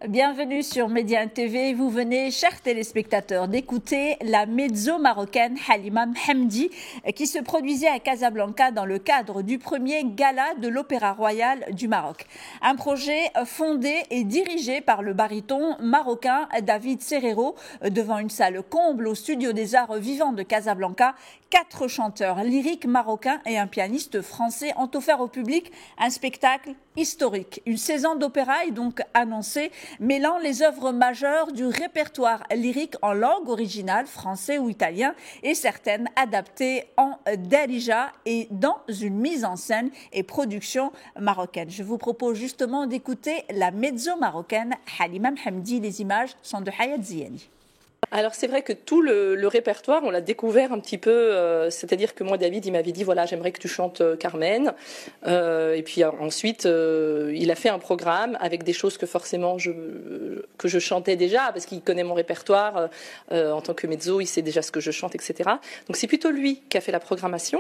Bienvenue sur Média TV. Vous venez, chers téléspectateurs, d'écouter la mezzo marocaine Halima Mhamdi qui se produisait à Casablanca dans le cadre du premier gala de l'Opéra Royal du Maroc. Un projet fondé et dirigé par le baryton marocain David Serrero devant une salle comble au Studio des Arts Vivants de Casablanca. 4 chanteurs lyriques marocains et un pianiste français ont offert au public un spectacle historique. Une saison d'opéra est donc annoncée, mêlant les œuvres majeures du répertoire lyrique en langue originale, français ou italien, et certaines adaptées en darija et dans une mise en scène et production marocaine. Je vous propose justement d'écouter la mezzo marocaine Halima Mhamdi. Les images sont de Hayat Ziani. Alors c'est vrai que tout le répertoire, on l'a découvert un petit peu, c'est-à-dire que moi David il m'avait dit voilà j'aimerais que tu chantes Carmen, et puis ensuite il a fait un programme avec des choses que forcément que je chantais déjà parce qu'il connaît mon répertoire en tant que mezzo, il sait déjà ce que je chante, etc. Donc c'est plutôt lui qui a fait la programmation.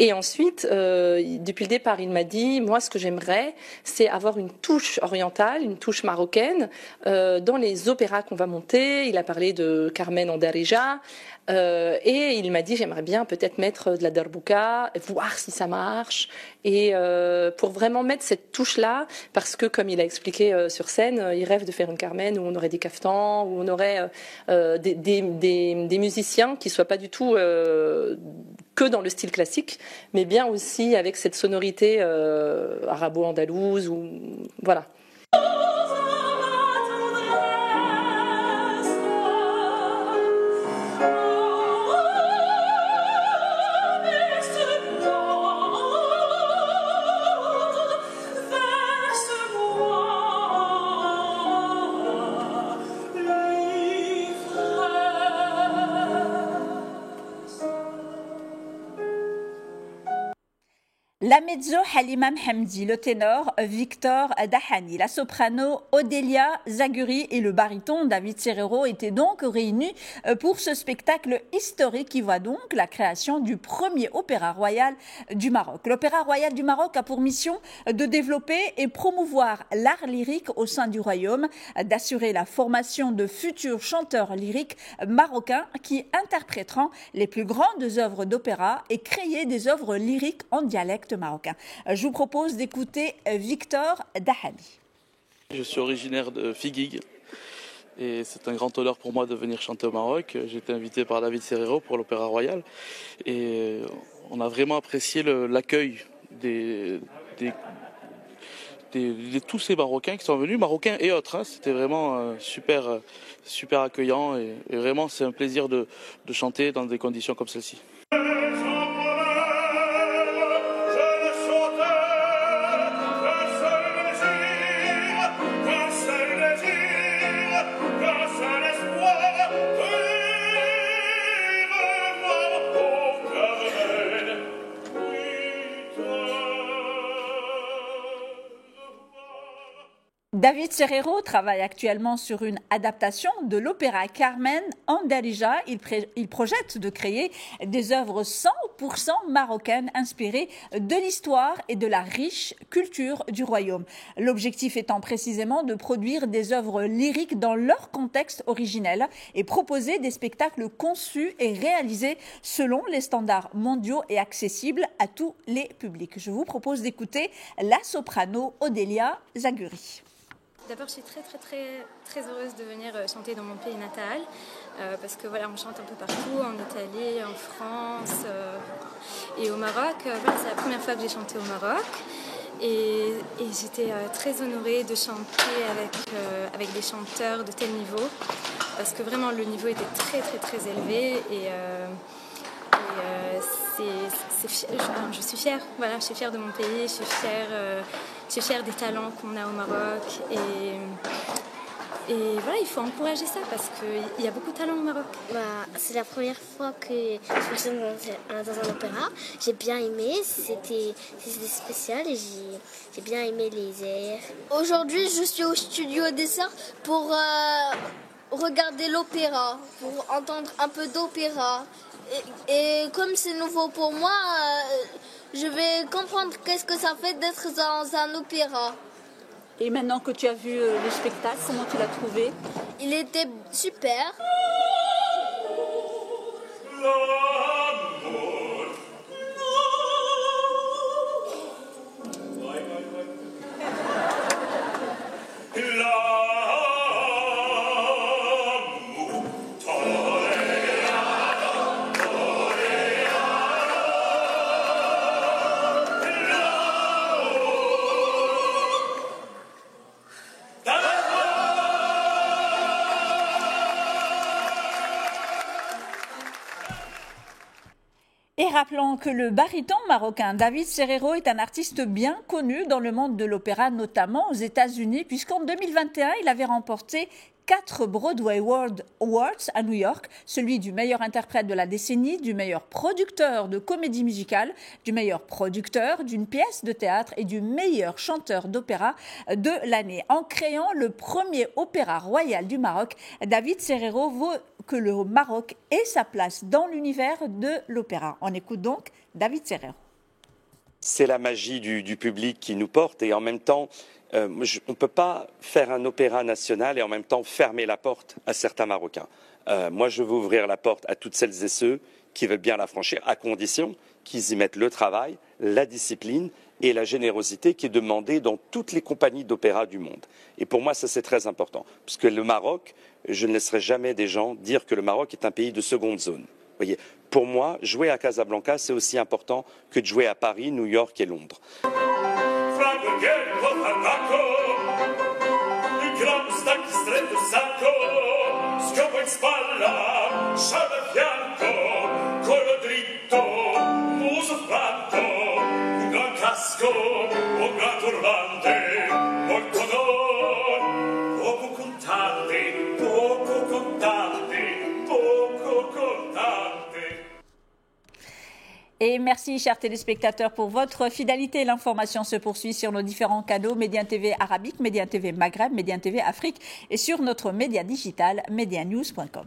Et ensuite depuis le départ il m'a dit moi ce que j'aimerais c'est avoir une touche orientale, une touche marocaine dans les opéras qu'on va monter. Il a parlé de Carmen en darija et il m'a dit j'aimerais bien peut-être mettre de la darbouka, voir si ça marche et pour vraiment mettre cette touche là parce que comme il a expliqué sur scène il rêve de faire une Carmen où on aurait des caftans, où on aurait des musiciens qui soient pas du tout que dans le style classique mais bien aussi avec cette sonorité arabo-andalouse ou voilà. La mezzo Halima Mhamdi, le ténor Victor Dahani, la soprano Odélia Zaguri et le baryton David Serrero étaient donc réunis pour ce spectacle historique qui voit donc la création du premier opéra royal du Maroc. L'opéra royal du Maroc a pour mission de développer et promouvoir l'art lyrique au sein du royaume, d'assurer la formation de futurs chanteurs lyriques marocains qui interpréteront les plus grandes œuvres d'opéra et créer des œuvres lyriques en dialecte marocain. Je vous propose d'écouter Victor Dahani. Je suis originaire de Figuig et c'est un grand honneur pour moi de venir chanter au Maroc. J'ai été invité par David Serrero pour l'Opéra Royal et on a vraiment apprécié l'accueil de tous ces Marocains qui sont venus, Marocains et autres. C'était vraiment super accueillant et vraiment c'est un plaisir de chanter dans des conditions comme celle-ci. David Serrero travaille actuellement sur une adaptation de l'opéra Carmen en darija. Il projette de créer des œuvres 100% marocaines inspirées de l'histoire et de la riche culture du royaume. L'objectif étant précisément de produire des œuvres lyriques dans leur contexte originel et proposer des spectacles conçus et réalisés selon les standards mondiaux et accessibles à tous les publics. Je vous propose d'écouter la soprano Odélia Zaguri. D'abord, je suis très heureuse de venir chanter dans mon pays natal parce que voilà, on chante un peu partout, en Italie, en France et au Maroc. Voilà, c'est la première fois que j'ai chanté au Maroc et j'étais très honorée de chanter avec des chanteurs de tel niveau parce que vraiment le niveau était très élevé et je suis fière. Voilà, je suis fière de mon pays, je suis fière des talents qu'on a au Maroc et voilà, il faut encourager ça parce qu'il y a beaucoup de talents au Maroc. C'est la première fois que je chante dans un opéra. J'ai bien aimé, c'était spécial et j'ai bien aimé les airs. Aujourd'hui, je suis au Studio des Arts pour regarder l'opéra, pour entendre un peu d'opéra. Et comme c'est nouveau pour moi, je vais comprendre qu'est-ce que ça fait d'être dans un opéra. Et maintenant que tu as vu le spectacle, comment tu l'as trouvé? Il était super. Et rappelons que le baryton marocain David Serrero est un artiste bien connu dans le monde de l'opéra, notamment aux États-Unis, puisqu'en 2021, il avait remporté 4 Broadway World Awards à New York, celui du meilleur interprète de la décennie, du meilleur producteur de comédie musicale, du meilleur producteur d'une pièce de théâtre et du meilleur chanteur d'opéra de l'année. En créant le premier opéra royal du Maroc, David Serrero veut que le Maroc ait sa place dans l'univers de l'opéra. On écoute donc David Serrero. C'est la magie du public qui nous porte et en même temps, on ne peut pas faire un opéra national et en même temps fermer la porte à certains Marocains. Moi, je veux ouvrir la porte à toutes celles et ceux qui veulent bien la franchir, à condition qu'ils y mettent le travail, la discipline et la générosité qui est demandée dans toutes les compagnies d'opéra du monde. Et pour moi, ça c'est très important, parce que le Maroc, je ne laisserai jamais des gens dire que le Maroc est un pays de seconde zone. Vous voyez, pour moi, jouer à Casablanca, c'est aussi important que de jouer à Paris, New York et Londres. Et merci, chers téléspectateurs, pour votre fidélité. L'information se poursuit sur nos différents canaux, Média TV Arabique, Média TV Maghreb, Média TV Afrique et sur notre média digital, medianews.com.